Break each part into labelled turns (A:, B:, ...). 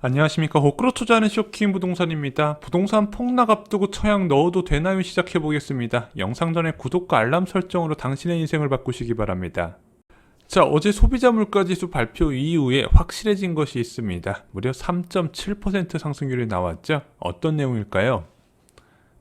A: 안녕하십니까. 호크로 투자하는 쇼킹 부동산입니다. 부동산 폭락 앞두고 처약 넣어도 되나요? 시작해보겠습니다. 영상 전에 구독과 알람 설정으로 당신의 인생을 바꾸시기 바랍니다. 자, 어제 소비자 물가지수 발표 이후에 확실해진 것이 있습니다. 무려 3.7% 상승률이 나왔죠. 어떤 내용일까요?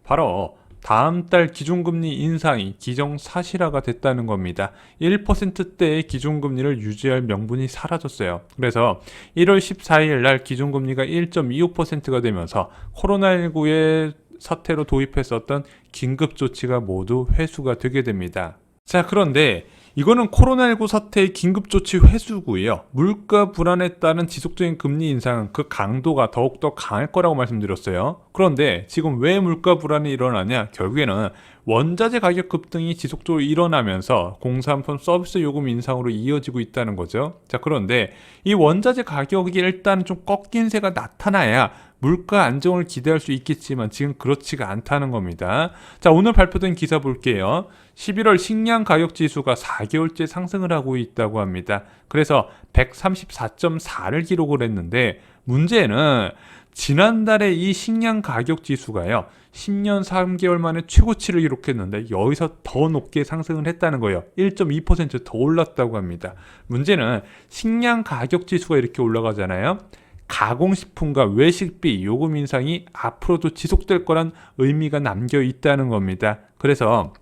A: 바로 다음 달 기준금리 인상이 기정사실화가 됐다는 겁니다. 1%대의 기준금리를 유지할 명분이 사라졌어요. 그래서 1월 14일 날 기준금리가 1.25%가 되면서 코로나19의 사태로 도입했었던 긴급조치가 모두 회수가 되게 됩니다. 자, 그런데 이거는 코로나19 사태의 긴급조치 회수고요. 물가 불안에 따른 지속적인 금리 인상은 그 강도가 더욱더 강할 거라고 말씀드렸어요. 그런데 지금 왜 물가 불안이 일어나냐? 결국에는 원자재 가격 급등이 지속적으로 일어나면서 공산품 서비스 요금 인상으로 이어지고 있다는 거죠. 자, 그런데 이 원자재 가격이 일단 좀 꺾인 세가 나타나야 물가 안정을 기대할 수 있겠지만 지금 그렇지가 않다는 겁니다. 자, 오늘 발표된 기사 볼게요. 11월 식량 가격 지수가 4개월째 상승을 하고 있다고 합니다. 그래서 134.4를 기록을 했는데 문제는 지난달에 이 식량 가격 지수가요 10년 3개월 만에 최고치를 기록했는데 여기서 더 높게 상승을 했다는 거예요. 1.2%더 올랐다고 합니다. 문제는 식량 가격 지수가 이렇게 올라가잖아요. 가공식품과 외식비 요금 인상이 앞으로도 지속될 거란 의미가 남겨 있다는 겁니다. 그래서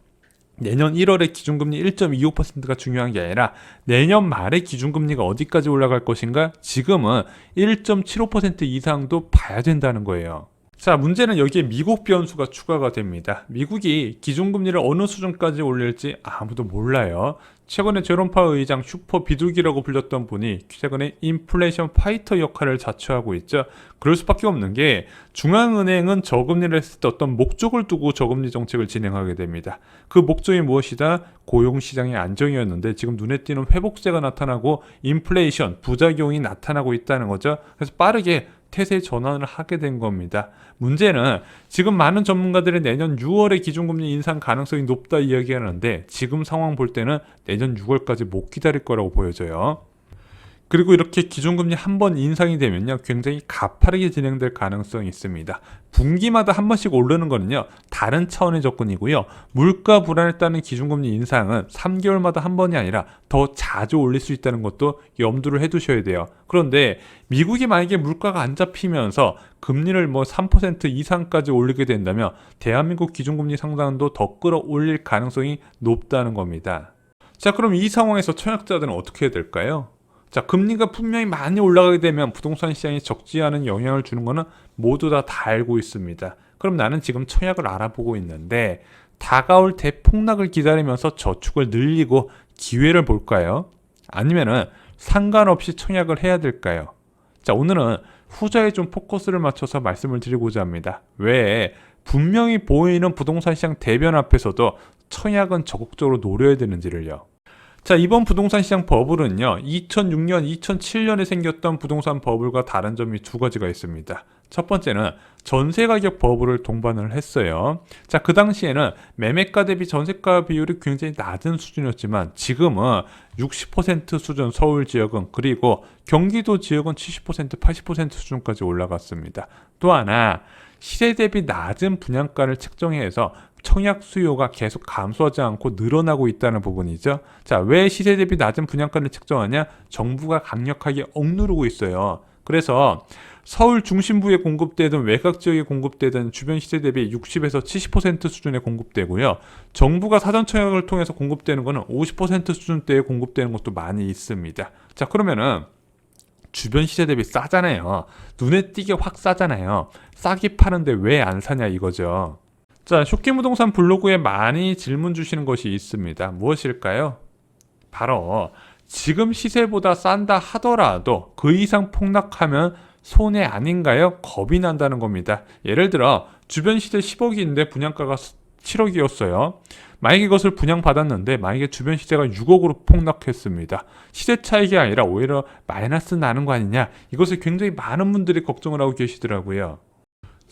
A: 내년 1월에 기준금리 1.25%가 중요한 게 아니라 내년 말에 기준금리가 어디까지 올라갈 것인가? 지금은 1.75% 이상도 봐야 된다는 거예요. 자, 문제는 여기에 미국 변수가 추가가 됩니다. 미국이 기준금리를 어느 수준까지 올릴지 아무도 몰라요. 최근에 제롬 파월 의장 슈퍼 비둘기라고 불렸던 분이 최근에 인플레이션 파이터 역할을 자처하고 있죠. 그럴 수밖에 없는 게 중앙은행은 저금리를 했을 때 어떤 목적을 두고 저금리 정책을 진행하게 됩니다. 그 목적이 무엇이다? 고용시장의 안정이었는데 지금 눈에 띄는 회복세가 나타나고 인플레이션, 부작용이 나타나고 있다는 거죠. 그래서 빠르게 태세 전환을 하게 된 겁니다. 문제는 지금 많은 전문가들이 내년 6월에 기준금리 인상 가능성이 높다 이야기하는데 지금 상황 볼 때는 내년 6월까지 못 기다릴 거라고 보여져요. 그리고 이렇게 기준금리 한 번 인상이 되면요 굉장히 가파르게 진행될 가능성이 있습니다. 분기마다 한 번씩 오르는 거는요 다른 차원의 접근이고요. 물가 불안에 따른 기준금리 인상은 3개월마다 한 번이 아니라 더 자주 올릴 수 있다는 것도 염두를 해두셔야 돼요. 그런데 미국이 만약에 물가가 안 잡히면서 금리를 3% 이상까지 올리게 된다면 대한민국 기준금리 상단도 더 끌어올릴 가능성이 높다는 겁니다. 자, 그럼 이 상황에서 청약자들은 어떻게 해야 될까요? 자, 금리가 분명히 많이 올라가게 되면 부동산 시장에 적지 않은 영향을 주는 거는 모두 다 알고 있습니다. 그럼 나는 지금 청약을 알아보고 있는데 다가올 대폭락을 기다리면서 저축을 늘리고 기회를 볼까요? 아니면은 상관없이 청약을 해야 될까요? 자, 오늘은 후자에 좀 포커스를 맞춰서 말씀을 드리고자 합니다. 왜 분명히 보이는 부동산 시장 대변 앞에서도 청약은 적극적으로 노려야 되는지를요. 자, 이번 부동산 시장 버블은요 2006년, 2007년에 생겼던 부동산 버블과 다른 점이 두 가지가 있습니다. 첫 번째는 전세가격 버블을 동반을 했어요. 자, 그 당시에는 매매가 대비 전세가 비율이 굉장히 낮은 수준이었지만 지금은 60% 수준 서울 지역은, 그리고 경기도 지역은 70%, 80% 수준까지 올라갔습니다. 또 하나, 시세 대비 낮은 분양가를 책정해서 청약 수요가 계속 감소하지 않고 늘어나고 있다는 부분이죠. 자, 왜 시세 대비 낮은 분양가를 책정하냐? 정부가 강력하게 억누르고 있어요. 그래서 서울 중심부에 공급되든 외곽 지역에 공급되든 주변 시세 대비 60에서 70% 수준에 공급되고요. 정부가 사전 청약을 통해서 공급되는 것은 50% 수준대에 공급되는 것도 많이 있습니다. 자, 그러면은 주변 시세 대비 싸잖아요. 눈에 띄게 확 싸잖아요. 싸게 파는데 왜 안 사냐 이거죠. 자, 쇼킹부동산 블로그에 많이 질문 주시는 것이 있습니다. 무엇일까요? 바로 지금 시세보다 싼다 하더라도 그 이상 폭락하면 손해 아닌가요? 겁이 난다는 겁니다. 예를 들어 주변 시세 10억인데 분양가가 7억이었어요. 만약에 이것을 분양받았는데 만약에 주변 시세가 6억으로 폭락했습니다. 시세 차익이 아니라 오히려 마이너스 나는 거 아니냐? 이것을 굉장히 많은 분들이 걱정을 하고 계시더라고요.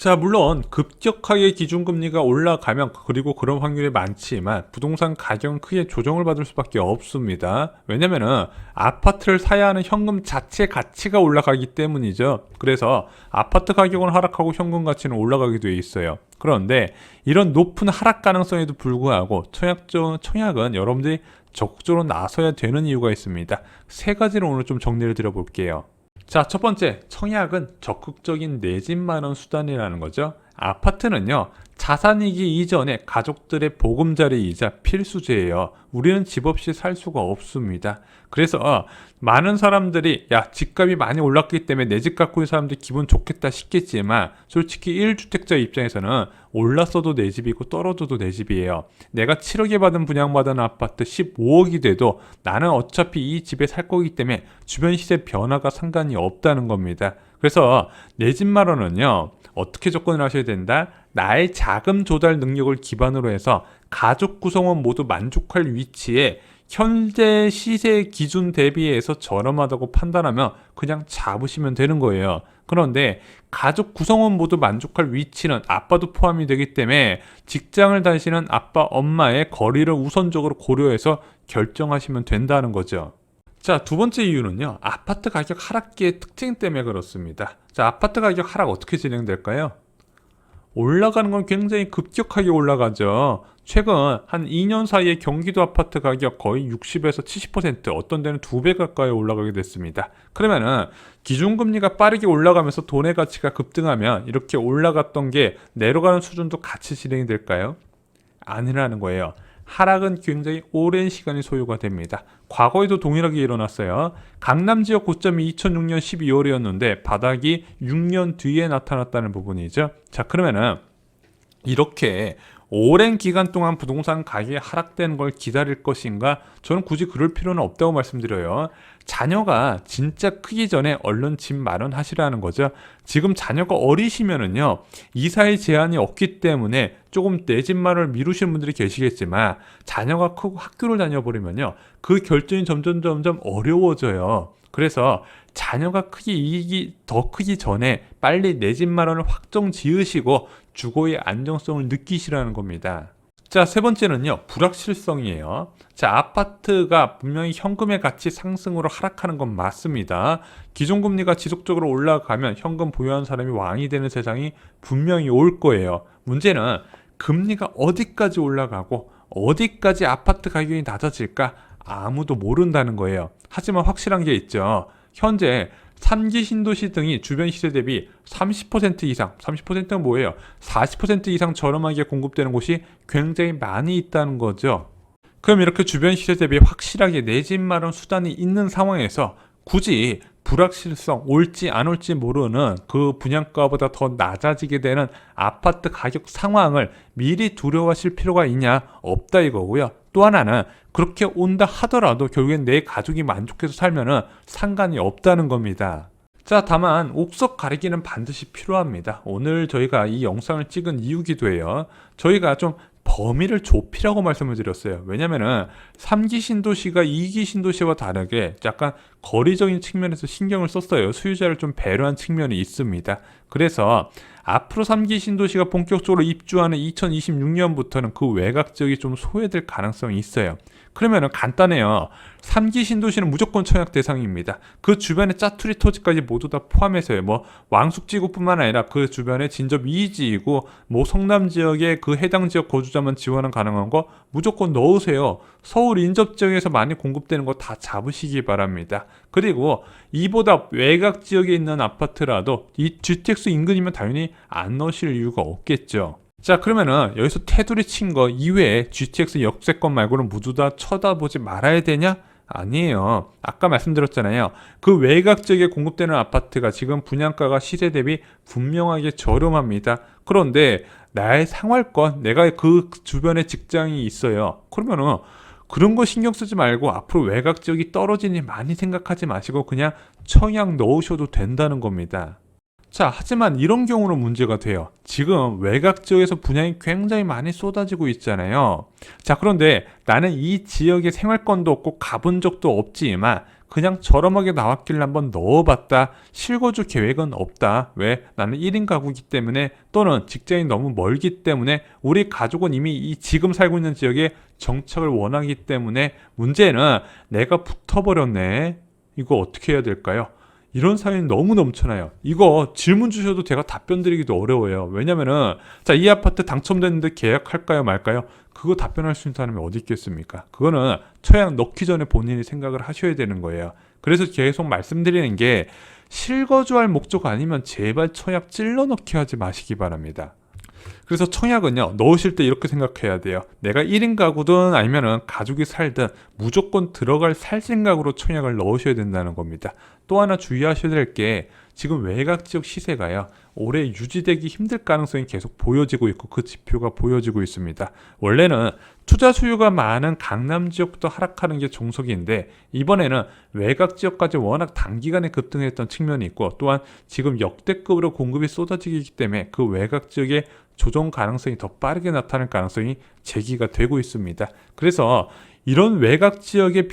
A: 자, 물론 급격하게 기준금리가 올라가면 그리고 그런 확률이 많지만 부동산 가격은 크게 조정을 받을 수밖에 없습니다. 왜냐면은 아파트를 사야 하는 현금 자체 가치가 올라가기 때문이죠. 그래서 아파트 가격은 하락하고 현금 가치는 올라가게 돼 있어요. 그런데 이런 높은 하락 가능성에도 불구하고 청약은 여러분들이 적극적으로 나서야 되는 이유가 있습니다. 세 가지를 오늘 좀 정리를 드려볼게요. 자, 첫 번째, 청약은 적극적인 내 집 마련 수단이라는 거죠. 아파트는요, 자산이기 이전에 가족들의 보금자리이자 필수제예요. 우리는 집 없이 살 수가 없습니다. 그래서 많은 사람들이 야, 집값이 많이 올랐기 때문에 내 집 갖고 있는 사람들이 기분 좋겠다 싶겠지만 솔직히 1주택자 입장에서는 올랐어도 내 집이고 떨어져도 내 집이에요. 내가 7억에 받은 분양받은 아파트 15억이 돼도 나는 어차피 이 집에 살 거기 때문에 주변 시세 변화가 상관이 없다는 겁니다. 그래서 내 집 마련은요, 어떻게 접근을 하셔야 된다? 나의 자금 조달 능력을 기반으로 해서 가족 구성원 모두 만족할 위치에 현재 시세 기준 대비해서 저렴하다고 판단하면 그냥 잡으시면 되는 거예요. 그런데 가족 구성원 모두 만족할 위치는 아빠도 포함이 되기 때문에 직장을 다니시는 아빠, 엄마의 거리를 우선적으로 고려해서 결정하시면 된다는 거죠. 자, 두 번째 이유는요, 아파트 가격 하락기의 특징 때문에 그렇습니다. 자, 아파트 가격 하락 어떻게 진행될까요? 올라가는 건 굉장히 급격하게 올라가죠. 최근 한 2년 사이에 경기도 아파트 가격 거의 60에서 70%, 어떤 데는 2배 가까이 올라가게 됐습니다. 그러면은 기준금리가 빠르게 올라가면서 돈의 가치가 급등하면 이렇게 올라갔던 게 내려가는 수준도 같이 진행이 될까요? 아니라는 거예요. 하락은 굉장히 오랜 시간이 소요가 됩니다. 과거에도 동일하게 일어났어요. 강남 지역 고점이 2006년 12월이었는데 바닥이 6년 뒤에 나타났다는 부분이죠. 자, 그러면은 이렇게 오랜 기간 동안 부동산 가격이 하락되는 걸 기다릴 것인가? 저는 굳이 그럴 필요는 없다고 말씀드려요. 자녀가 진짜 크기 전에 얼른 집 마련하시라는 거죠. 지금 자녀가 어리시면은요, 이사의 제한이 없기 때문에 조금 내 집 마련을 미루시는 분들이 계시겠지만 자녀가 크고 학교를 다녀버리면요, 그 결정이 점점 어려워져요. 그래서 자녀가 더 크기 전에 빨리 내 집 마련을 확정 지으시고 주거의 안정성을 느끼시라는 겁니다. 자, 세 번째는요, 불확실성이에요. 자, 아파트가 분명히 현금의 가치 상승으로 하락하는 건 맞습니다. 기존금리가 지속적으로 올라가면 현금 보유한 사람이 왕이 되는 세상이 분명히 올 거예요. 문제는 금리가 어디까지 올라가고 어디까지 아파트 가격이 낮아질까 아무도 모른다는 거예요. 하지만 확실한 게 있죠. 현재 3기 신도시 등이 주변 시세 대비 30% 이상, 30%가 뭐예요? 40% 이상 저렴하게 공급되는 곳이 굉장히 많이 있다는 거죠. 그럼 이렇게 주변 시세 대비 확실하게 내 집 마련 수단이 있는 상황에서 굳이 불확실성, 올지 안 올지 모르는 그 분양가보다 더 낮아지게 되는 아파트 가격 상황을 미리 두려워하실 필요가 있냐? 없다 이거고요. 또 하나는 그렇게 온다 하더라도 결국엔 내 가족이 만족해서 살면은 상관이 없다는 겁니다. 자, 다만 옥석 가리기는 반드시 필요합니다. 오늘 저희가 이 영상을 찍은 이유기도 해요. 저희가 좀 범위를 좁히라고 말씀을 드렸어요. 왜냐면은 3기 신도시가 2기 신도시와 다르게 약간 거리적인 측면에서 신경을 썼어요. 수요자를 좀 배려한 측면이 있습니다. 그래서 앞으로 3기 신도시가 본격적으로 입주하는 2026년부터는 그 외곽 지역이 좀 소외될 가능성이 있어요. 그러면은 간단해요. 3기 신도시는 무조건 청약 대상입니다. 그 주변의 짜투리 토지까지 모두 다 포함해서요. 뭐 왕숙지구뿐만 아니라 그 주변에 진접 2지이고 뭐 성남 지역의 그 해당 지역 거주자만 지원은 가능한 거 무조건 넣으세요. 서울 인접 지역에서 많이 공급되는 거 다 잡으시기 바랍니다. 그리고 이보다 외곽 지역에 있는 아파트라도 이 GTX 인근이면 당연히 안 넣으실 이유가 없겠죠. 자, 그러면은 여기서 테두리 친 거 이외에 GTX 역세권 말고는 모두 다 쳐다보지 말아야 되냐? 아니에요. 아까 말씀드렸잖아요. 그 외곽 지역에 공급되는 아파트가 지금 분양가가 시세 대비 분명하게 저렴합니다. 그런데 나의 생활권, 내가 그 주변에 직장이 있어요. 그러면은 그런 거 신경 쓰지 말고 앞으로 외곽 지역이 떨어지니 많이 생각하지 마시고 그냥 청약 넣으셔도 된다는 겁니다. 자, 하지만 이런 경우는 문제가 돼요. 지금 외곽 지역에서 분양이 굉장히 많이 쏟아지고 있잖아요. 자, 그런데 나는 이 지역에 생활권도 없고 가본 적도 없지만 그냥 저렴하게 나왔길래 한번 넣어봤다. 실거주 계획은 없다. 왜? 나는 1인 가구이기 때문에 또는 직장이 너무 멀기 때문에 우리 가족은 이미 이 지금 살고 있는 지역에 정착을 원하기 때문에 문제는 내가 붙어버렸네. 이거 어떻게 해야 될까요? 이런 사연이 너무 넘쳐나요. 이거 질문 주셔도 제가 답변 드리기도 어려워요. 왜냐면은 자, 이 아파트 당첨됐는데 계약할까요 말까요? 그거 답변할 수 있는 사람이 어디 있겠습니까? 그거는 처약 넣기 전에 본인이 생각을 하셔야 되는 거예요. 그래서 계속 말씀드리는 게 실거주할 목적 아니면 제발 처약 찔러 넣기 하지 마시기 바랍니다. 그래서 청약은요, 넣으실 때 이렇게 생각해야 돼요. 내가 1인 가구든 아니면은 가족이 살든 무조건 들어갈 살 생각으로 청약을 넣으셔야 된다는 겁니다. 또 하나 주의하셔야 될 게 지금 외곽 지역 시세가요, 올해 유지되기 힘들 가능성이 계속 보여지고 있고 그 지표가 보여지고 있습니다. 원래는 투자 수요가 많은 강남 지역부터 하락하는 게 정석인데 이번에는 외곽 지역까지 워낙 단기간에 급등했던 측면이 있고 또한 지금 역대급으로 공급이 쏟아지기 때문에 그 외곽 지역의 조정 가능성이 더 빠르게 나타날 가능성이 제기가 되고 있습니다. 그래서 이런 외곽 지역의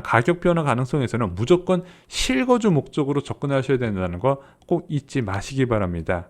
A: 가격 변화 가능성에서는 무조건 실거주 목적으로 접근하셔야 된다는 거 꼭 잊지 마시기 바랍니다.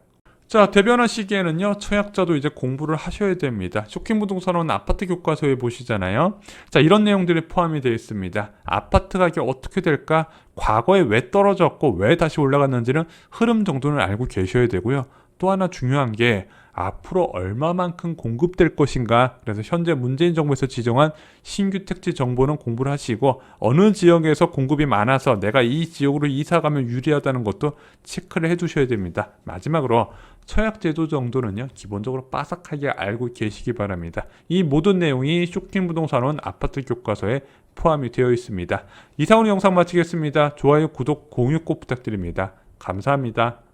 A: 자, 대변화 시기에는요, 청약자도 이제 공부를 하셔야 됩니다. 쇼킹부동산원 아파트 교과서에 보시잖아요. 자, 이런 내용들이 포함이 되어 있습니다. 아파트 가격이 어떻게 될까? 과거에 왜 떨어졌고 왜 다시 올라갔는지는 흐름 정도는 알고 계셔야 되고요. 또 하나 중요한 게 앞으로 얼마만큼 공급될 것인가. 그래서 현재 문재인 정부에서 지정한 신규 택지 정보는 공부를 하시고 어느 지역에서 공급이 많아서 내가 이 지역으로 이사 가면 유리하다는 것도 체크를 해 두셔야 됩니다. 마지막으로 청약 제도 정도는요, 기본적으로 빠삭하게 알고 계시기 바랍니다. 이 모든 내용이 쇼킹부동산원 아파트 교과서에 포함이 되어 있습니다. 이상으로 영상 마치겠습니다. 좋아요, 구독, 공유 꼭 부탁드립니다. 감사합니다.